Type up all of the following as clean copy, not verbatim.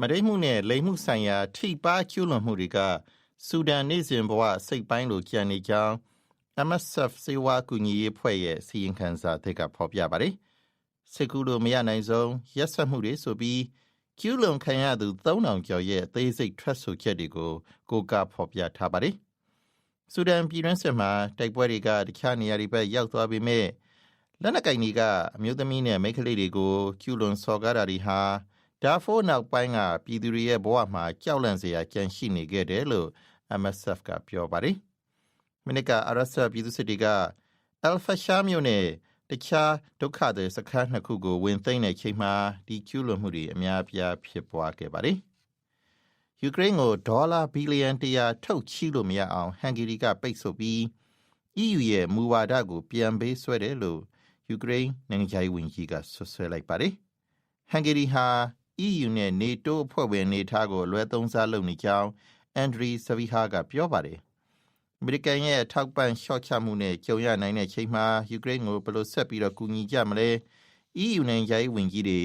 မရိမှုနဲ့လိမ်မှုဆိုင်ရာထိပါကျူးလွန်မှုတွေကဆူဒန်နေစဉ်ဘဝစိတ်ပိုင်းလိုကြံနေကြောင်း MSF စေဝါကူညီရေးဖွဲ့ရဲ့စီရင်ခံစာသစ်ကဖော်ပြပါတယ်။စစ်ကူလို့မရနိုင်ဆုံးရက်စက်မှုတွေဆိုပြီးကျူးလွန်ခံရသူ3000ကျော်ရဲ့အသေးစိတ်ထွက်ဆိုချက်တွေကိုကိုကဖော်ပြထားပါတယ်။ဆူဒန်ပြည်တွင်းစစ်မှာတိုက်ပွဲတွေကတခြားနေရာတွေဘက်ရောက်သွားပေမဲ့လက်နက်ကိုင်တွေကအမျိုးသမီးနဲ့မိန်းကလေးတွေကိုကျူးလွန်စော်ကားတာတွေဟာဒါဖိုးနောက်ပိုင်းကပြည်သူတွေရဲ့ဘဝမှာကြောက်လန့်စရာကြံရှိနေခဲ့တယ်လို့ MSF ကပြောပါတယ်။မိနစ်ကအာရဆာပြည်သူစစ်တွေကအယ်ဖာရှာမြို့နဲ့တခြားဒုက္ခသည်စခန်း2ခုကိုဝင်သိမ်းတဲ့ချိန်မှာဒီကျူးလွန်မှုတွေအများပြားဖြစ်ပွားခဲ့ပါတယ်။ယူကရိန်းကိုဒေါ်လာဘီလီယံ100ထုတ်ချီလို့မရအောင်ဟန်ဂေရီကပိတ်ဆို့ပြီး EU ရဲ့မူဝါဒကိုပြန်ပေးဆွဲတယ်လို့ယူကရိန်းနိုင်ငံခြားရေးဝန်ကြီးကဆွဆွဲလိုက်ပါတယ်။ဟန်ဂေရီဟာ EU နဲ့ NATO အဖွဲ့ဝင်အနေထားကိုလွဲသုံးစားလုပ်နေကြောင်းအန်ဒရီဆဗီဟာကပြောပါတယ်။အမေရိကန်ရဲ့ထောက်ပံ့လျှော့ချမှုနဲ့ကြုံရနိုင်တဲ့ချိန်မှာယူကရိန်းကိုဘယ်လိုဆက်ပြီးတော့ကူညီကြမလဲ EU နိုင်ငံခြားရေးဝန်ကြီးတွေ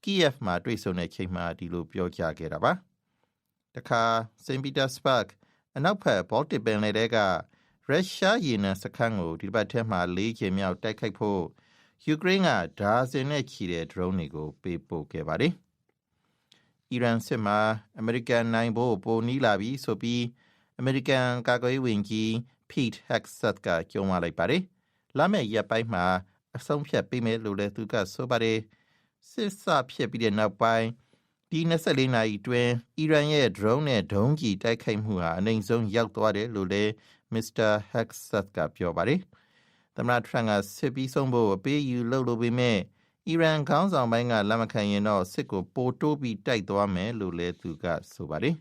ကီယက်မှာတွေ့ဆုံတဲ့ချိန်မှာဒီလိုပြောကြားခဲ့တာပါ။တခါစိန့်ပီတာစဘတ်အနောက်ဘက်ဘောလ်တစ်ပင်လယ်ထဲကရုရှားရေနံစခန်းကိုဒီဘက်ထဲမှာ4ချိန်မြောက်တိုက်ခိုက်ဖို့ယူကရိန်းကဒါဇင်နဲ့ချီတဲ့ဒရုန်းတွေကိုပေးပို့ခဲ့ပါတယ်။အီရန်စစ်မှာအမေရိကန်နိုင်ဖို့ပိုနီးလာပြီဆိုပြီးအမေရိကန်ကာကွယ်ရေးဝန်ကြီး Pete Hegseth ကကြုံရလိုက်ပါတယ်။လာမယ့်ရက်ပိုင်းမှာအဆုံးဖြတ်ပေးမယ်လို့လည်းသူကဆိုပါတယ်။စစ်စဖြစ်ပြီးတဲ့နောက်ပိုင်းဒီ24နာရီအတွင်းအီရန်ရဲ့ဒရုန်းနဲ့ဒုံးကျည်တိုက်ခိုက်မှုဟာအနိုင်ဆုံးရောက်သွားတယ်လို့လည်းမစ္စတာ Hegseth ကပြောပါတယ်။သမ္မတထရန့်ကစစ်ပြီးဆုံးဖို့အပေးယူလုပ်လို့ပေမဲ့အီရန်ခေါင်းဆောင်ပိုင်းကလက်မခံရင်တော့စစ်ကိုပိုတိုးပြီးတိုက်သွားမယ်လို့လည်းသူကဆိုပါတယ်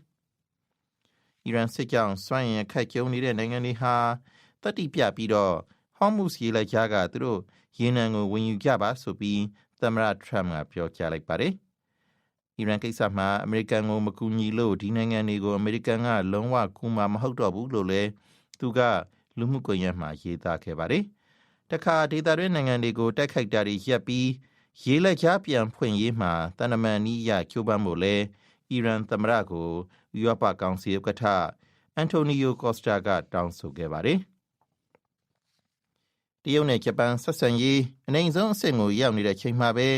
။အီရန်စစ်ကြောင့်စွမ်းရည်ခက်ကြုံနေတဲ့နိုင်ငံတွေဟာတတိပြပြီးတော့ဟော်မုစ်ရေလက်ကြားကသူတို့ရေနံကိုဝင်ယူကြပါဆိုပြီးသမ္မတထရန့်ကပြောကြားလိုက်ပါတယ်။အီရန်ကိစ္စမှာအမေရိကန်ကိုမကူညီလို့ဒီနိုင်ငံတွေကိုအမေရိကန်ကလုံးဝကူမှာမဟုတ်တော့ဘူးလို့လည်းသူကလူမှုကွန်ရက်မှာရေးသားခဲ့ပါတယ်။တခါဒေသတွင်းနိုင်ငံတွေကိုတိုက်ခိုက်တာတွေရပ်ပြီးရေလက်ကြားပြန်ဖွင့်ရေးမှာတန်တမန်နီးရကျိုးပမ်းဖို့လဲအီရန်သမ္မတကိုဥရောပကောင်စီဥက္ကဋ္ဌအန်တိုနီယိုကော့စတာကတောင်းဆိုခဲ့ပါတယ်။တရုတ်နဲ့ဂျပန်ဆက်ဆံရေးအနိုင်ဆုံးအဆင့်ကိုရောက်နေတဲ့ချိန်မှာပဲ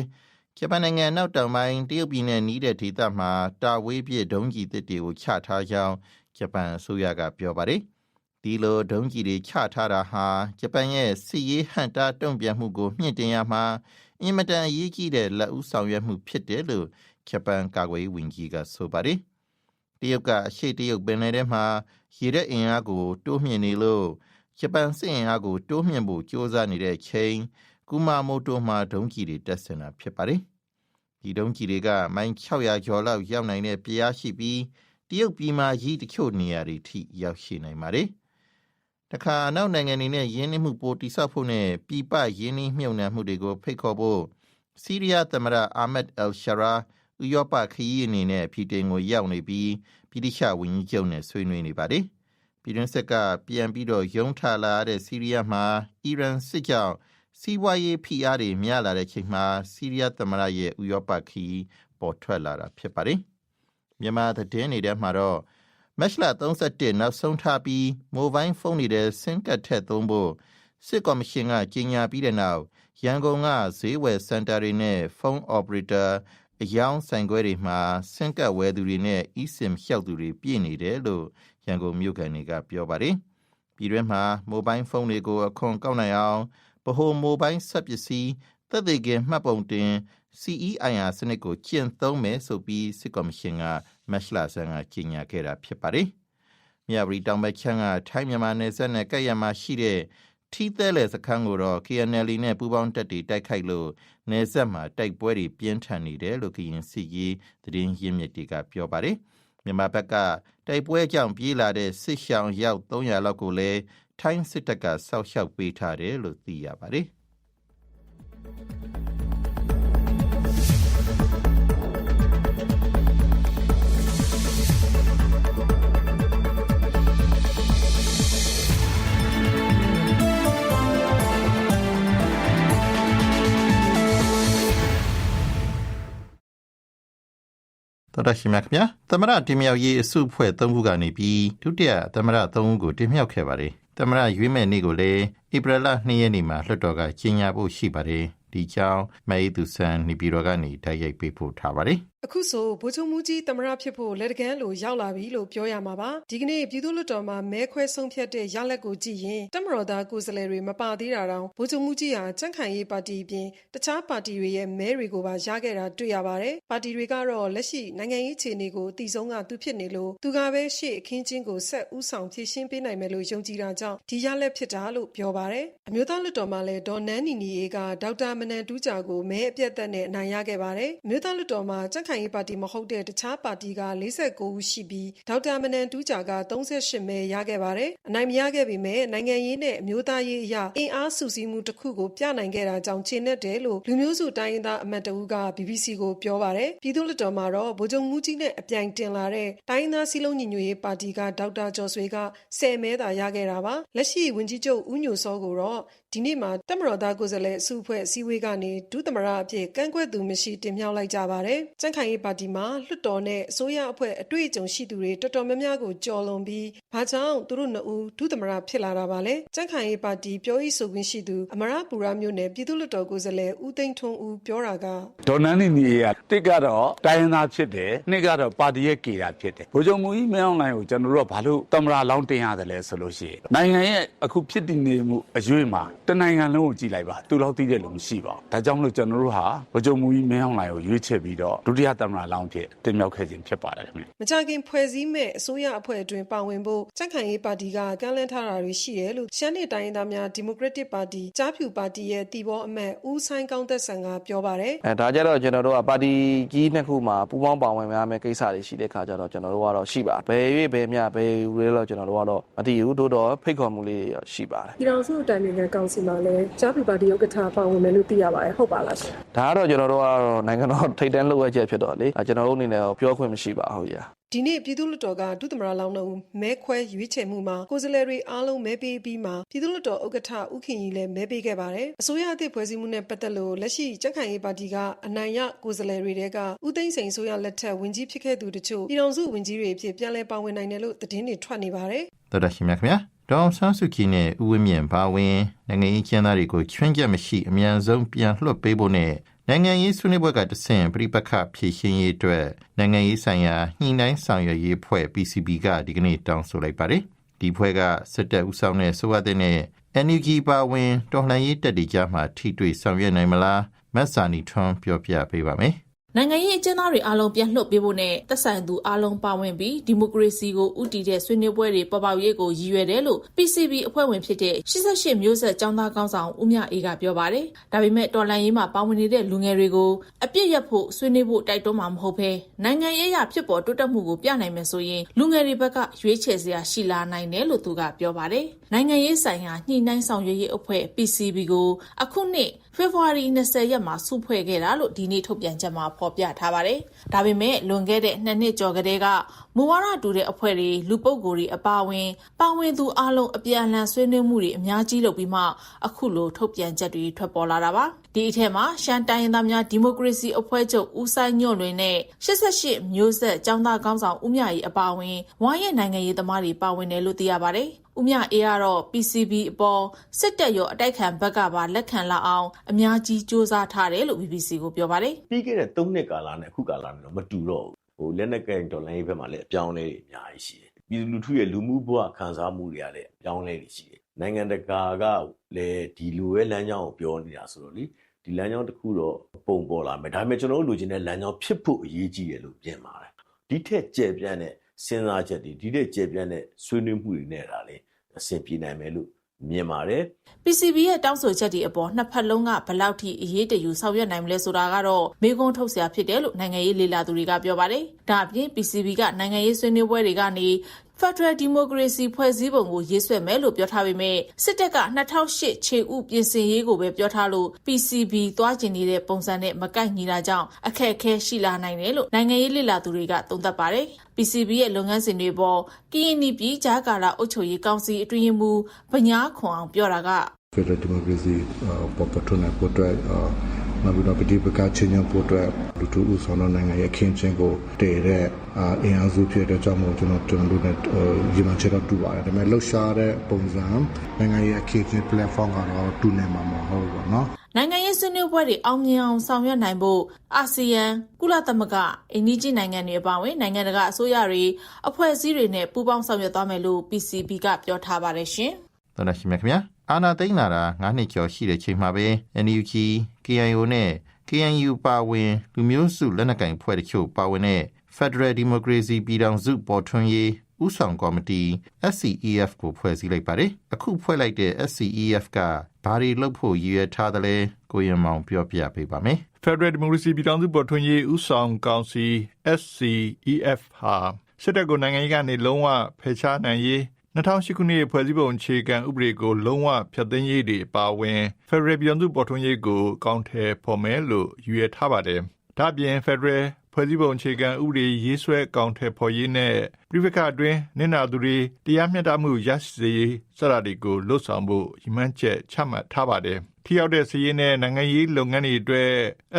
ဂျပန်နိုင်ငံနောက်တောင်ပိုင်းတရုတ်ပြည်နဲ့နီးတဲ့ဒေသမှာတာဝေးပြည့်ဒုံးကျည်တွေကိုချထားကြောင်းဂျပန်အစိုးရကပြောပါတယ်။ဒီလိုဒုံးကျည်တွေချထားတာဟာဂျပန်ရဲ့စစ်ရေးဟန့်တားတုံ့ပြန်မှုကိုမြင့်တင်ရမှာအင်မတန်အရေးကြီးတဲ့လက်ဦးဆောင်ရွက်မှုဖြစ်တယ်လို့ဂျပန်ကာကွယ်ရေးဝန်ကြီးကဆိုပါတယ်။တရုတ်ကအရှေ့တရုတ်ပင်လယ်ထဲမှာရေတပ်အင်အားကိုတိုးမြှင့်နေလို့ဂျပန်စစ်အင်အားကိုတိုးမြှင့်ဖို့ကြိုးစားနေတဲ့ချိန်ကူမာမိုတိုမှာဒုံးကျည်တွေတပ်ဆင်တာဖြစ်ပါတယ်။ဒီဒုံးကျည်တွေကမိုင်600ကျော်လောက်ရောက်နိုင်တဲ့ပြားရှိပြီးတရုတ်ပြည်မှာကြီးတချို့နေရာတွေထိရောက်ရှိနိုင်ပါတယ်။တခါနောက်နိုင်ငံတွေနဲ့ယင်းနှိမ့်မှုပိုတိဆောက်ဖို့နဲ့ပြည်ပယင်းနှိမ့်မြုပ်နှံမှုတွေကိုဖိတ်ခေါ်ဖို့ဆီးရီးယားသမ္မတအာမက်အယ်ရှာရာဥရောပခရီးအနေနဲ့ဖီတင်ကိုရောက်နေပြီးပြည်တိချဝန်ကြီးချုပ်နဲ့ဆွေးနွေးနေပါတယ်။ပြည်တွင်းစစ်ကပြန်ပြီးတော့ရုံးထလာတဲ့ဆီးရီးယားမှာအီရန်စစ်ကြောင့်စီးပွားရေးဖိအားတွေများလာတဲ့ချိန်မှာဆီးရီးယားသမ္မတရဲ့ဥရောပခရီးပေါ်ထွက်လာတာဖြစ်ပါတယ်။မြန်မာသတင်းတွေထဲမှာတော့မက်လ31နောက်ဆုံးထားပြီးမိုဘိုင်းဖုန်းတွေဆင်းကတ်ထက်သုံးဖို့စစ်ကော်မရှင်ကကြေညာပြီးတဲ့နောက်ရန်ကုန်ကဈေးဝယ်စင်တာတွေနဲ့ဖုန်းအော်ပရေတာအယောင်ဆိုင်ခွဲတွေမှာဆင်းကတ်ဝယ်သူတွေနဲ့ eSIM လျှောက်သူတွေပြည့်နေတယ်လို့ရန်ကုန်မြို့ကန်တွေကပြောပါတယ်။ပြည်တွင်းမှာမိုဘိုင်းဖုန်းတွေကိုအခွန်ကောက်နိုင်အောင်ဗဟိုမိုဘိုင်းဆက်ပစ္စည်းသက်သေခံမှတ်ပုံတင် CEIR စနစ်ကိုကျင့်သုံးမယ်ဆိုပြီးစစ်ကော်မရှင်ကမက်လဆန်ကကြေညာခဲ့တာဖြစ်ပါတယ်။မြဝတီတောင်ဘက်ချမ်းကထိုင်းမြန်မာနယ်စပ်နဲ့ကပ်ရမှာရှိတဲ့ထီးသဲလေစခန်းကိုတော့ KNL နဲ့ပူးပေါင်းတပ်တွေတိုက်ခိုက်လို့နယ်စပ်မှာတိုက်ပွဲတွေပြင်းထန်နေတယ်လို့ကရင်စစ်ရေးသတင်းရင်းမြစ်တွေကပြောပါတယ်။မြန်မာဘက်ကတိုက်ပွဲကြောင့်ပြေးလာတဲ့စစ်ရှောင်ရောက်300လောက်ကိုလည်းထိုင်းစစ်တပ်ကစောက်ရှောက်ပေးထားတယ်လို့သိရပါတယ်။ တော်တော်ရှိမြခင်ဗျာသမရတင်မြောက်ရေးအစုအဖွဲ့3ခုကနေပြီးဒုတိယသမရ3ခုကိုတင်မြောက်ခဲ့ပါတယ်သမရရွေးမဲ့နေ့ကိုလည်းဧပြီလ2ရက်နေ့မှာလွှတ်တော်ကကြီးညာဖို့ရှိပါတယ်ဒီကြောင့်မဲသူဆန်နေပြည်တော်ကနေတိုက်ရိုက်ပေးပို့ထားပါတယ်အခုဆိုဗိုလ်ချုပ်မှုကြီးသမရဖြစ်ဖို့လက်တကမ်းလိုရောက်လာပြီလို့ပြောရမှာပါဒီကနေ့ပြည်သူ့လွှတ်တော်မှာမဲခွဲဆုံးဖြတ်တဲ့ရလဒ်ကိုကြည့်ရင်တမတော်သားကိုယ်စားလှယ်တွေမပါသေးတာတောင်ဗိုလ်ချုပ်မှုကြီးဟာကြန့်ခိုင်ရေးပါတီအပြင်တခြားပါတီတွေရဲ့မဲတွေကိုပါရခဲ့တာတွေ့ရပါတယ်ပါတီတွေကတော့လက်ရှိနိုင်ငံရေးအခြေအနေကိုအတိဆုံးကသူဖြစ်နေလို့သူကပဲရှေ့အခင်းချင်းကိုဆက်ဦးဆောင်ဖြည့်ရှင်းပေးနိုင်မယ်လို့ယုံကြည်တာကြောင့်ဒီရလဒ်ဖြစ်တာလို့ပြောပါတယ်အမျိုးသားလွှတ်တော်မှာလည်းဒေါ်နန်းနီနီအေကဒေါက်တာမနန်တူးကြာကိုမဲအပြတ်သက်နဲ့အနိုင်ရခဲ့ပါတယ်အမျိုးသားလွှတ်တော်မှာကြန့်ခိုင်ရေးပါတီမဟုတ်တခြားပါတီက49ဦးရှိပြီးဒေါက်တာမနန်တူးကြာက38မဲရခဲ့ပါတယ်အနိုင်မရခဲ့ပေမဲ့နိုင်ငံရေးနဲ့အမျိုးသားရေးအရာအင်အားစုစည်းမှုတစ်ခုကိုပြနိုင်ခဲ့တာကြောင့်ခြေနဲ့တယ်လို့လူမျိုးစုတိုင်းရင်းသားအမတ်တဦးက BBC ကိုပြောပါတယ်ပြည်သူ့လွှတ်တော်မှာတော့ဗိုလ်ချုပ်မှုကြီးနဲ့အပြိုင်တင်လာတဲ့တိုင်းရင်းသားစည်းလုံးညီညွတ်ရေးပါတီကဒေါက်တာကျော်ဆွေက10မဲသာရခဲ့တာပါလက်ရှိဝန်ကြီးချုပ်ဦးညိုစောကိုတော့ဒီနေ့မှာတမတော်သားကိုယ်စားလှယ်အစုအဖွဲ့အစည်းအဝေးကနေဒုသမရအဖြစ်ကန့်ကွက်သူမရှိတင်မြှောက်လိုက်ကြပါတယ်ကြန့်ခိုင်ရေးပါတီမှာလွှတ်တော်နဲ့အစိုးရအဖွဲ့အတွေ့အကြုံရှိသူတွေတော်တော်များများကိုကြော်လွန်ပြီးဘာကြောင့်သူတို့နှစ်ဦးဒုသမရဖြစ်လာတာပါလဲကြန့်ခိုင်ရေးပါတီပြောရေးဆိုခွင့်ရှိသူအမရပူရမြို့နယ်ပြည်သူ့လွှတ်တော်ကိုယ်စားလှယ်ဦးသိန်းထွန်းဦးပြောတာကဒေါ်နန်းနီနီကတစ်ကတော့တိုင်းရင်းသားဖြစ်တယ်နှစ်ကတော့ပါတီရဲ့ကေတာဖြစ်တယ်ဗိုလ်ချုပ်မူကြီးမင်းအောင်လှိုင်ကိုကျွန်တော်တို့ကဘာလို့သမရလောင်းတင်ရတယ်လဲဆိုလို့ရှိရင်နိုင်ငံရဲ့အခုဖြစ်တည်နေမှုအရွေးမှာတနိုင်ငံလုံးကိုကြည့်လိုက်ပါသူတော့သိတဲ့လူမရှိပါဘူးဒါကြောင့်မလို့ကျွန်တော်တို့ဟာဗိုလ်ချုပ်မူကြီးမင်းအောင်လှိုင်ကိုရွေးချယ်ပြီးတော့ဒုတိယသမရလောင်းဖြစ်တင်မြှောက်ခဲ့ခြင်းဖြစ်ပါတယ်ခင်ဗျမကြခင်ဖွဲ့စည်းမဲ့အစိုးရအဖွဲ့အတွင်းပါဝင်ဖို့ကြန့်ခိုင်ရေးပါတီကကမ်းလှမ်းထားတာတွေရှိတယ်လို့ရှမ်းပြည်တိုင်းရင်းသားများဒီမိုကရက်တစ်ပါတီကြားဖြူပါတီရဲ့တီဘောအမတ်ဦးဆိုင်ကောင်းသက်ဆန်ကပြောပါတယ်ဒါကြတော့ကျွန်တော်တို့ကပါတီကြီးနှစ်ခုမှာပူးပေါင်းပါဝင်များမဲ့ကိစ္စတွေရှိတဲ့ခါကျတော့ကျွန်တော်တို့ကတော့ရှိပါဘယ်ရွေးဘယ်မြဘယ်ဦးလဲတော့ကျွန်တော်တို့ကတော့မတည်ဘူးတို့တော့ဖိတ်ခေါ်မှုလေးရှိပါတယ်ပြည်တော်စုတိုင်ပင်ခံကောင်စီမှာလည်းကြားဖြူပါတီဥက္ကဋ္ဌပါဝင်မယ်လို့သိရပါတယ်ဟုတ်ပါလားရှင်ဒါကတော့ကျွန်တော်တို့ကတော့နိုင်ငံတော်ထိပ်တန်းလှုပ်ဝက်ချက်ဖြစ်တော့လေကျွန်တော်တို့အနေနဲ့ပြောခွင့်မရှိပါဘူးရာဒီနေ့ပြည်သူ့လွှတ်တော်ကဒုသမရလောင်းတို့မဲခွဲရွေးချယ်မှုမှာကိုယ်စားလှယ်တွေအားလုံးမဲပေးပြီးမှပြည်သူ့လွှတ်တော်ဥက္ကဋ္ဌဦးခင်ကြီးလည်းမဲပေးခဲ့ပါတယ်အစိုးရအသစ်ဖွဲ့စည်းမှုနဲ့ပတ်သက်လို့လက်ရှိကြန့်ခိုင်ရေးပါတီကအနိုင်ရကိုယ်စားလှယ်တွေကဦးသိန်းစိန်အစိုးရလက်ထက်ဝန်ကြီးဖြစ်ခဲ့သူတို့ချို့ပြည်ထောင်စုဝန်ကြီးတွေအဖြစ်ပြန်လည်ပါဝင်နိုင်တယ်လို့သတင်းတွေထွက်နေပါတယ်တော်တော်ရှိမြခင်ဗျာဒေါအောင်ဆန်းစုကြည်နဲ့ဦးဝင်းမြင့်ပါဝင်နိုင်ငံရေးကျင်းသားတွေကိုချွင်းချက်မရှိအမြန်ဆုံးပြန်လွှတ်ပေးဖို့နဲ့နိုင်ငံရေးဆွေးနွေးပွဲကတဆင့်ပြိပခဖြည့်ရှင်းရေးအတွက်နိုင်ငံရေးဆိုင်ရာညှိနှိုင်းဆောင်ရွက်ရေးဖွဲ့ PCB ကဒီကနေ့တောင်းဆိုလိုက်ပါတယ်ဒီဖွဲ့ကစစ်တပ်ဦးဆောင်တဲ့ဆိုဝါတဲ့နဲ့ NUG ပါဝင်တော်လှန်ရေးတပ်တွေကြားမှာထိတွေ့ဆောင်ရွက်နိုင်မလားမတ်စာနီထွန်းပြောပြပေးပါမယ်နိုင်ငံရေးအကျဉ်းသားတွေအားလုံးပြန်လွှတ်ပေးဖို့နဲ့သက်ဆိုင်သူအားလုံးပါဝင်ပြီးဒီမိုကရေစီကိုဦးတည်တဲ့ဆွေးနွေးပွဲတွေပေါ်ပေါက်ရေးကိုရည်ရွယ်တယ်လို့ PCB အဖွဲ့ဝင်ဖြစ်တဲ့88မျိုးဆက်ကျောင်းသားကောင်းဆောင်ဦးမြအေးကပြောပါတယ်။ဒါပေမဲ့တော်လှန်ရေးမှာပါဝင်နေတဲ့လူငယ်တွေကိုအပြစ်ရက်ဖို့ဆွေးနွေးဖို့တိုက်တွန်းမှာမဟုတ်ဘဲနိုင်ငံရေးအရဖြစ်ပေါ်တိုးတက်မှုကိုပြနိုင်မယ်ဆိုရင်လူငယ်တွေဘက်ကရွေးချယ်စရာရှိလာနိုင်တယ်လို့သူကပြောပါတယ်။နိုင်ငံရေးဆိုင်ရာညှိနှိုင်းဆောင်ရွက်ရေးအဖွဲ့ PCB ကိုအခုနှစ်ဖေဖော်ဝါရီ20ရက်မှာစုဖွဲ့ခဲ့တာလို့ဒီနေ့ထုတ်ပြန်ချက်မှာဖော်ပြထားပါတယ်။ဒါပေမဲ့လွန်ခဲ့တဲ့2နှစ်ကျော်ကတည်းကမူဝါဒတူတဲ့အဖွဲ့တွေလူပုဂ္ဂိုလ်တွေအပါအဝင်ပါဝင်သူအလုံးအပြန်အလှန်ဆွေးနွေးမှုတွေအများကြီးလုပ်ပြီးမှအခုလိုထုတ်ပြန်ချက်တွေထွက်ပေါ်လာတာပါ။ဒီအထက်မှာရှမ်းတိုင်းရင်းသားများဒီမိုကရေစီအဖွဲ့ချုပ်ဦးဆိုင်ညွန့်လွင်နဲ့88မျိုးဆက်ကျောင်းသားကောင်းဆောင်ဦးမြရီအပါအဝင်ဝိုင်းရဲ့နိုင်ငံရေးသမားတွေပါဝင်တယ်လို့သိရပါတယ်။ဦးမြအေးကတော့ PCB အပေါ်စစ်တပ်ရောအတိုက်ခံဘက်ကပါလက်ခံလာအောင်အများကြီးစ조사ထားတယ်လို့ BBC ကိုပြောပါတယ်။ပြီးခဲ့တဲ့3နှစ်ကာလနဲ့အခုကာလနဲ့တော့မတူတော့ဘူး။လက်နက်ကင်ဒေါ်လာရေးဘက်မှာလည်းအပြောင်းအလဲတွေအများကြီးရှိတယ်။ပြည်သူလူထုရဲ့လူမှုဘဝခံစားမှုတွေကလည်းအပြောင်းအလဲတွေရှိတယ်။နိုင်ငံတကာကလည်းဒီလိုပဲလမ်းကြောင်းကိုပြောနေတာဆိုတော့လေဒီလမ်းကြောင်းတစ်ခုတော့ပုံပေါ်လာမယ်။ဒါပေမဲ့ကျွန်တော်တို့လိုချင်တဲ့လမ်းကြောင်းဖြစ်ဖို့အရေးကြီးတယ်လို့ပြင်ပါတယ်။ဒီထက်ကျယ်ပြန့်တဲ့စဉ်းစားချက်တွေဒီထက်ကျယ်ပြန့်တဲ့ဆွေးနွေးမှုတွေနဲ့ဒါလည်းအဆင်ပြေနိုင်မယ်လို့မြင်ပါတယ် PCB ရဲ့တောင်းဆိုချက်တွေအပေါ်နှစ်ဖက်လုံးကဘယ်လောက်ထိအရေးတယူဆောင်ရွက်နိုင်မလဲဆိုတာကတော့မေးခွန်းထုတ်စရာဖြစ်တယ်လို့နိုင်ငံရေးလေ့လာသူတွေကပြောပါတယ်။ဒါအပြင် PCB ကနိုင်ငံရေးဆွေးနွေးပွဲတွေကနေ Federal Democracy ဖွဲ့စည်းပုံကိုရေးဆွဲမယ်လို့ပြောထားပေမဲ့စစ်တပ်က2008ခြေဥပြင်ဆင်ရေးကိုပဲပြောထားလို့ PCB သွားကျင်နေတဲ့ပုံစံနဲ့မကိုက်ညီတာကြောင့်အခက်အခဲရှိလာနိုင်တယ်လို့နိုင်ငံရေးလေ့လာသူတွေကသုံးသပ်ပါတယ်။ PCB ရဲ့လုပ်ငန်းစဉ်တွေပေါ်ကရင်ပြည်ကြားကာလအုပ်ချုပ်ရေးကောင်စီအတွင်းရေးမှူးဗညာခွန်အောင်ပြောတာက Federal Democracy ပေါ်ထွန်းတဲ့အတွက် နောက်ပြီးတော့ပဋိပက္ခချင်းချင်းပို့အတွက်လူထုဥဆောင်တဲ့နိုင်ငံရဲ့အခင်းချင်းကိုတည်တဲ့အင်အားစုဖြစ်တဲ့ကြောင့်မို့ကျွန်တော်တို့နဲ့ဒီမှာချက်တော့တူပါတယ်ဒါပေမဲ့လှုပ်ရှားတဲ့ပုံစံနိုင်ငံရဲ့အခင်းချင်း platform ကတော့တူနေမှာမဟုတ်ဘူးပေါ့နော်နိုင်ငံရေးဆွေးနွေးပွဲတွေအောင်မြင်အောင်ဆောင်ရွက်နိုင်ဖို့အာဆီယံကုလသမဂ္ဂအိန္ဒိယနိုင်ငံတွေအပါအဝင်နိုင်ငံတကာအစိုးရတွေအဖွဲ့အစည်းတွေနဲ့ပူးပေါင်းဆောင်ရွက်သွားမယ်လို့ PCB ကပြောထားပါတယ်ရှင်။တော်တော်ရှိမြခင်ဗျာ။အာနာသိန်းလာတာ9နှစ်ကျော်ရှိတဲ့ချိန်မှာပဲ NUG, KIO နဲ့ KNU ပါဝင်လူမျိုးစုလက်နက်ကိုင်ဖွဲ့တချို့ပါဝင်တဲ့ Federal Democracy ပြည်ထောင်စုပေါ်ထွန်းရေးဥဆောင်ကော်မတီ SCEF ကိုဖွဲ့စည်းလိုက်ပါတယ်။အခုဖွဲ့လိုက်တဲ့ SCEF ကဘာတွေလုပ်ဖို့ရည်ရွယ်ထားတယ်လဲကိုရင်မောင်ပြောပြပေးပါမယ်။ Federal Democracy ပြည်ထောင်စုပေါ်ထွန်းရေးဥဆောင်ကောင်စီ SCEF ဟာစစ်တပ်ကိုနိုင်ငံရေးကနေလုံးဝဖယ်ရှားနိုင်ရေး2008ခုနှစ်ဖွဲ့စည်းပုံအခြေခံဥပဒေကိုလုံးဝဖျက်သိမ်းရေးတွေပါဝင် Federal ပြည်ထောင်စုပေါ်ထွန်းရေးကိုကောင်းထဲဖော်မယ်လို့ရည်ရွယ်ထားပါတယ်။ဒါ့အပြင် Federal ဖွဲ့စည်းပုံအခြေခံဥပဒေရေးဆွဲကောင်းထဲဖော်ရေးနဲ့ပြည်ပခအတွင်းနင်နာသူတွေတရားမျှတမှုရရှိစေစတာတွေကိုလှုပ်ဆောင်ဖို့ရည်မှန်းချက်ချမှတ်ထားပါတယ်။ထိရောက်တဲ့စည်ရေးနဲ့နိုင်ငံရေးလုပ်ငန်းတွေအတွက်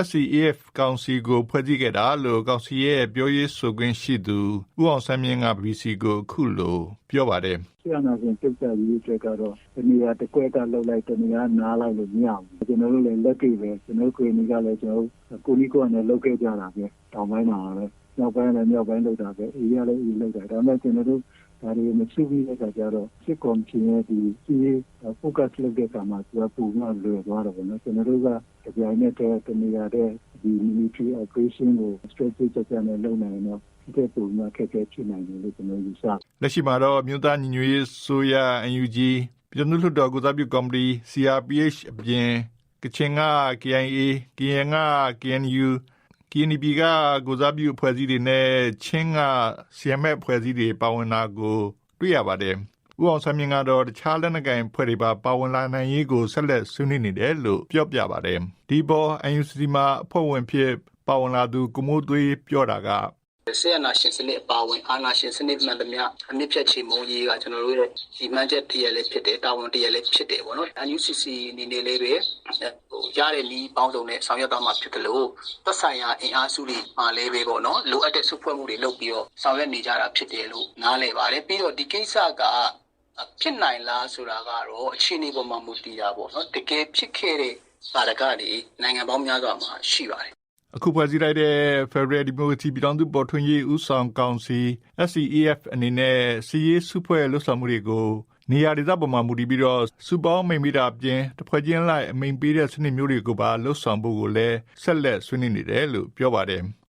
SCEF ကောင်စီကိုဖွဲ့စည်းခဲ့တာလို့ကောင်စီရဲ့ပြောရေးဆိုခွင့်ရှိသူဦးအောင်ဆန်းမြင့်က BBC ကိုအခုလိုပြောပါတယ်။ဆရာနာရှင်ပြုတ်ကြရေးအတွက်ကတော့ဒီနေရာတစ်ကွက်ကလှုပ်လိုက်တနေရာနားလိုက်လို့မရဘူးကျွန်တော်တို့လည်းလက်တွေ့ပဲကျွန်တော်ကိုယ်နေကလည်းကျွန်တော်ကိုနီကိုနဲ့လှုပ်ခဲ့ကြတာပဲတောင်ပိုင်းမှာပဲမြောက်ပိုင်းလည်းမြောက်ပိုင်းလှုပ်တာပဲအေးရလည်းအေးလှုပ်တာဒါပေမဲ့ကျွန်တော်တို့ဒါတွေမရှိဘူးတဲ့အခါကျတော့စစ်ကော်မရှင်ရဲ့ဒီfocus လုပ်တဲ့အခါမှာသူကပုံမှန်လွယ်သွားတယ်ပေါ့နော်ကျွန်တော်တို့ကကြိုင်နဲ့တနေရာတဲ့ဒီ military operation ကို strategy ကြတဲ့လုပ်နိုင်တော့ဒီပုံမှန်ခက်ခဲဖြစ်နိုင်တယ်လို့ကျွန်တော်ယူဆလက်ရှိမှာတော့မြို့သားညီညွတ်ရေးဆိုရ NUG ပြည်သူ့လွှတ်တော်ကိုစားပြုကော်မတီ CRPH အပြင်ကချင်က KIA ကရင်က KNU KNP ကကိုစားပြုအဖွဲ့အစည်းတွေနဲ့ချင်းက CMF အဖွဲ့အစည်းတွေပါဝင်တာကိုတွေ့ရပါတယ်။ဦးအောင်ဆန်းမြင့်ကတော့တခြားလက်နက်ကိုင်ဖွဲ့တွေပါဝင်လာနိုင်ရေးကိုဆက်လက်ဆွေးနွေးနေတယ်လို့ပြောပြပါတယ်။ဒီပေါ် NUCC မှာအဖွဲ့ဝင်ဖြစ်ပါဝင်လာသူကိုမိုးသွေးပြောတာကဆေးအာနာရှင်စနစ်အပါဝင်အာနာရှင်စနစ်မှန်သမျှအမြင့်ဖြတ်ချေမုံကြီးကကျွန်တော်တို့ရဲ့ဒီမှန်ချက်တရလည်းဖြစ်တယ်တာဝန်တရလည်းဖြစ်တယ်ပေါ့နော် NUCC အနေနဲ့လည်းပဲရတဲ့နီးပေါင်းစုံနဲ့ဆောင်ရွက်သွားမှာဖြစ်တယ်လို့သက်ဆိုင်ရာအင်အားစုတွေမှာလည်းပဲပေါ့နော်လိုအပ်တဲ့စုဖွဲ့မှုတွေလုပ်ပြီးတော့ဆောင်ရွက်နေကြတာဖြစ်တယ်လို့နားလည်ပါတယ်ပြီးတော့ဒီကိစ္စကဖြစ်နိုင်လားဆိုတာကတော့အခြေအနေပေါ်မှာမူတည်တာပေါ့နော်တကယ်ဖြစ်ခဲ့တဲ့ပါရကတွေနိုင်ငံပေါင်းများစွာမှာရှိပါတယ်အခုဖွဲ့စည်းလိုက်တဲ့ Federal Democracy ပြည်ထောင်စုပေါ်ထွန်းရေးဦးဆောင်ကောင်စီ SCEF အနေနဲ့စီရေးစုဖွဲ့လှုပ်ဆောင်မှုတွေကိုနေရာဒေသပေါ်မှာမူတည်ပြီးတော့စုပေါင်းမိန်မိတာအပြင်တစ်ဖွဲ့ချင်းလိုက်အမိန်ပေးတဲ့စနစ်မျိုးတွေကိုပါလှုပ်ဆောင်ဖို့ကိုလည်းဆက်လက်ဆွေးနွေးနေတယ်လို့ပြောပါတယ်